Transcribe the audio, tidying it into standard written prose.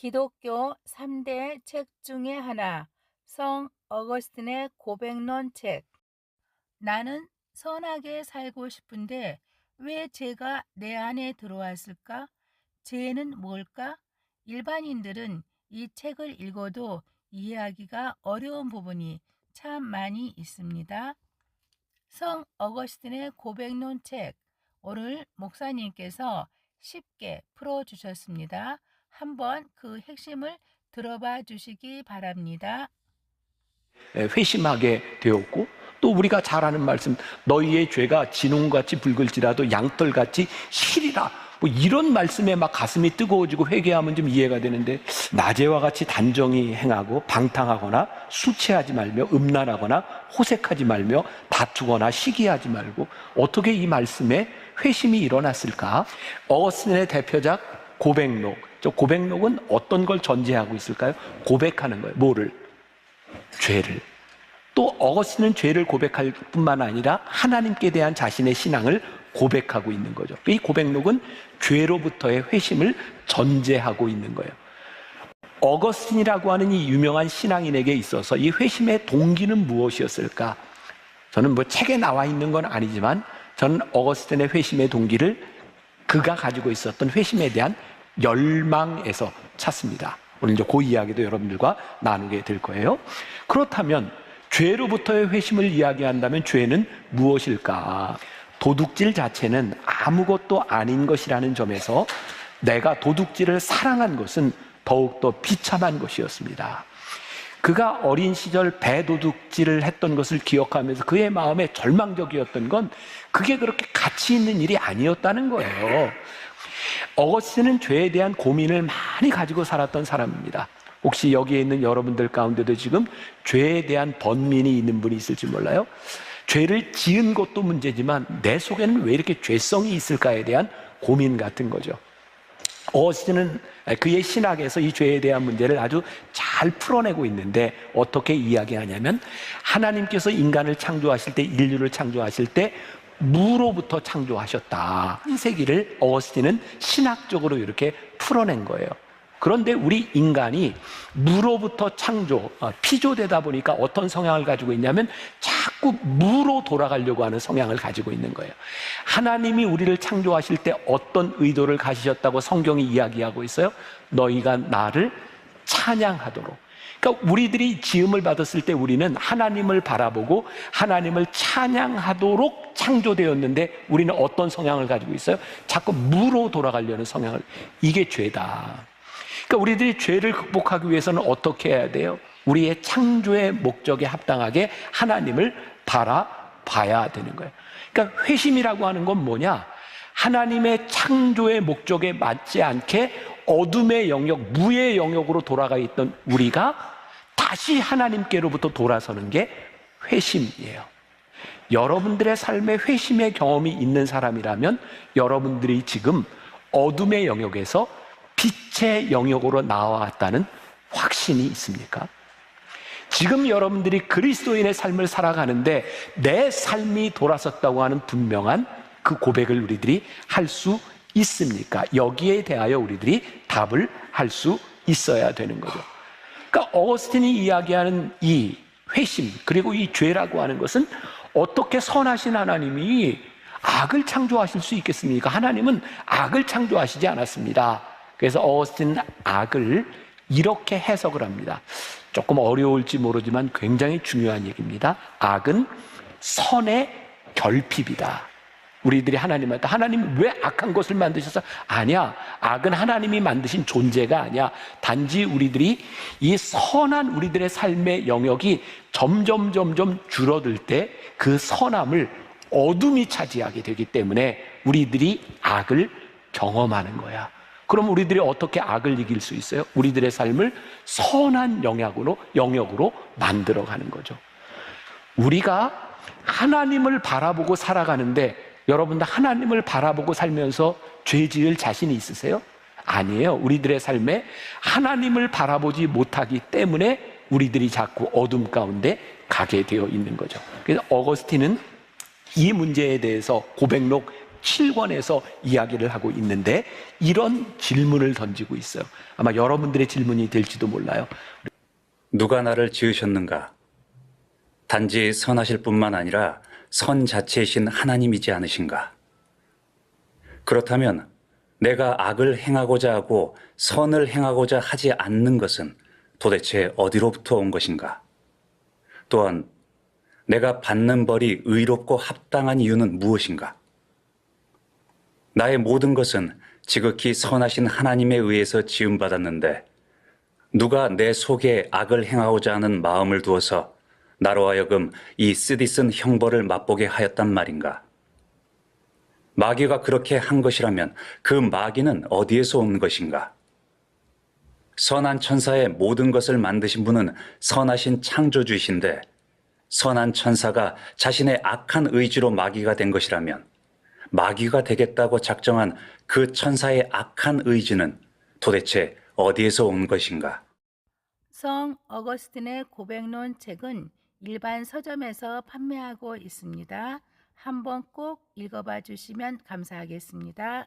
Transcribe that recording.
기독교 3대 책 중에 하나, 성 어거스틴의 고백론 책. 나는 선하게 살고 싶은데 왜 죄가 내 안에 들어왔을까? 죄는 뭘까? 일반인들은 이 책을 읽어도 이해하기가 어려운 부분이 참 많이 있습니다. 성 어거스틴의 고백론 책. 오늘 목사님께서 쉽게 풀어주셨습니다. 한번 그 핵심을 들어봐 주시기 바랍니다. 회심하게 되었고, 또 우리가 잘 아는 말씀, 너희의 죄가 진홍같이 붉을지라도 양털같이 희리라, 뭐 이런 말씀에 막 가슴이 뜨거워지고 회개하면 좀 이해가 되는데, 낮에와 같이 단정히 행하고 방탕하거나 술 취하지 말며 음란하거나 호색하지 말며 다투거나 시기하지 말고, 어떻게 이 말씀에 회심이 일어났을까? 어거스틴의 대표작 고백록. 저 고백록은 어떤 걸 전제하고 있을까요? 고백하는 거예요. 뭐를? 죄를. 또 어거스틴은 죄를 고백할 뿐만 아니라 하나님께 대한 자신의 신앙을 고백하고 있는 거죠. 이 고백록은 죄로부터의 회심을 전제하고 있는 거예요. 어거스틴이라고 하는 이 유명한 신앙인에게 있어서 이 회심의 동기는 무엇이었을까? 저는 뭐 책에 나와 있는 건 아니지만 저는 어거스틴의 회심의 동기를 그가 가지고 있었던 회심에 대한 열망에서 찾습니다. 오늘 이제 그 이야기도 여러분들과 나누게 될 거예요. 그렇다면 죄로부터의 회심을 이야기한다면 죄는 무엇일까? 도둑질 자체는 아무것도 아닌 것이라는 점에서 내가 도둑질을 사랑한 것은 더욱더 비참한 것이었습니다. 그가 어린 시절 배도둑질을 했던 것을 기억하면서 그의 마음에 절망적이었던 건 그게 그렇게 가치 있는 일이 아니었다는 거예요. 어거스틴은 죄에 대한 고민을 많이 가지고 살았던 사람입니다. 혹시 여기에 있는 여러분들 가운데도 지금 죄에 대한 번민이 있는 분이 있을지 몰라요. 죄를 지은 것도 문제지만 내 속에는 왜 이렇게 죄성이 있을까에 대한 고민 같은 거죠. 어거스틴은 그의 신학에서 이 죄에 대한 문제를 아주 잘 풀어내고 있는데 어떻게 이야기하냐면, 하나님께서 인간을 창조하실 때, 인류를 창조하실 때 무로부터 창조하셨다. 한세기를 어거스틴은 신학적으로 이렇게 풀어낸 거예요. 그런데 우리 인간이 무로부터 피조되다 보니까 어떤 성향을 가지고 있냐면 자꾸 무로 돌아가려고 하는 성향을 가지고 있는 거예요. 하나님이 우리를 창조하실 때 어떤 의도를 가지셨다고 성경이 이야기하고 있어요? 너희가 나를 찬양하도록. 그러니까 우리들이 지음을 받았을 때 우리는 하나님을 바라보고 하나님을 찬양하도록 창조되었는데 우리는 어떤 성향을 가지고 있어요? 자꾸 무로 돌아가려는 성향을. 이게 죄다. 그러니까 우리들이 죄를 극복하기 위해서는 어떻게 해야 돼요? 우리의 창조의 목적에 합당하게 하나님을 바라봐야 되는 거예요. 그러니까 회심이라고 하는 건 뭐냐? 하나님의 창조의 목적에 맞지 않게 어둠의 영역, 무의 영역으로 돌아가 있던 우리가 다시 하나님께로부터 돌아서는 게 회심이에요. 여러분들의 삶에 회심의 경험이 있는 사람이라면 여러분들이 지금 어둠의 영역에서 빛의 영역으로 나왔다는 확신이 있습니까? 지금 여러분들이 그리스도인의 삶을 살아가는데 내 삶이 돌아섰다고 하는 분명한 그 고백을 우리들이 할 수 있습니까? 여기에 대하여 우리들이 답을 할 수 있어야 되는 거죠. 그러니까 어거스틴이 이야기하는 이 회심, 그리고 이 죄라고 하는 것은 어떻게 선하신 하나님이 악을 창조하실 수 있겠습니까? 하나님은 악을 창조하시지 않았습니다. 그래서 어거스틴은 악을 이렇게 해석을 합니다. 조금 어려울지 모르지만 굉장히 중요한 얘기입니다. 악은 선의 결핍이다. 우리들이 하나님한테, 하나님 왜 악한 것을 만드셔서? 아니야, 악은 하나님이 만드신 존재가 아니야. 단지 우리들이 이 선한 우리들의 삶의 영역이 점점 줄어들 때 그 선함을 어둠이 차지하게 되기 때문에 우리들이 악을 경험하는 거야. 그럼 우리들이 어떻게 악을 이길 수 있어요? 우리들의 삶을 선한 영역으로 만들어가는 거죠. 우리가 하나님을 바라보고 살아가는데, 여러분들 하나님을 바라보고 살면서 죄 지을 자신이 있으세요? 아니에요. 우리들의 삶에 하나님을 바라보지 못하기 때문에 우리들이 자꾸 어둠 가운데 가게 되어 있는 거죠. 그래서 어거스틴은 이 문제에 대해서 고백록 7권에서 이야기를 하고 있는데 이런 질문을 던지고 있어요. 아마 여러분들의 질문이 될지도 몰라요. 누가 나를 지으셨는가? 단지 선하실 뿐만 아니라 선 자체이신 하나님이지 않으신가? 그렇다면 내가 악을 행하고자 하고 선을 행하고자 하지 않는 것은 도대체 어디로부터 온 것인가? 또한 내가 받는 벌이 의롭고 합당한 이유는 무엇인가? 나의 모든 것은 지극히 선하신 하나님에 의해서 지음받았는데 누가 내 속에 악을 행하고자 하는 마음을 두어서 나로 하여금 이 쓰디쓴 형벌을 맛보게 하였단 말인가? 마귀가 그렇게 한 것이라면 그 마귀는 어디에서 온 것인가? 선한 천사의 모든 것을 만드신 분은 선하신 창조주이신데 선한 천사가 자신의 악한 의지로 마귀가 된 것이라면 마귀가 되겠다고 작정한 그 천사의 악한 의지는 도대체 어디에서 온 것인가? 성 어거스틴의 고백론 책은 일반 서점에서 판매하고 있습니다. 한번 꼭 읽어봐 주시면 감사하겠습니다.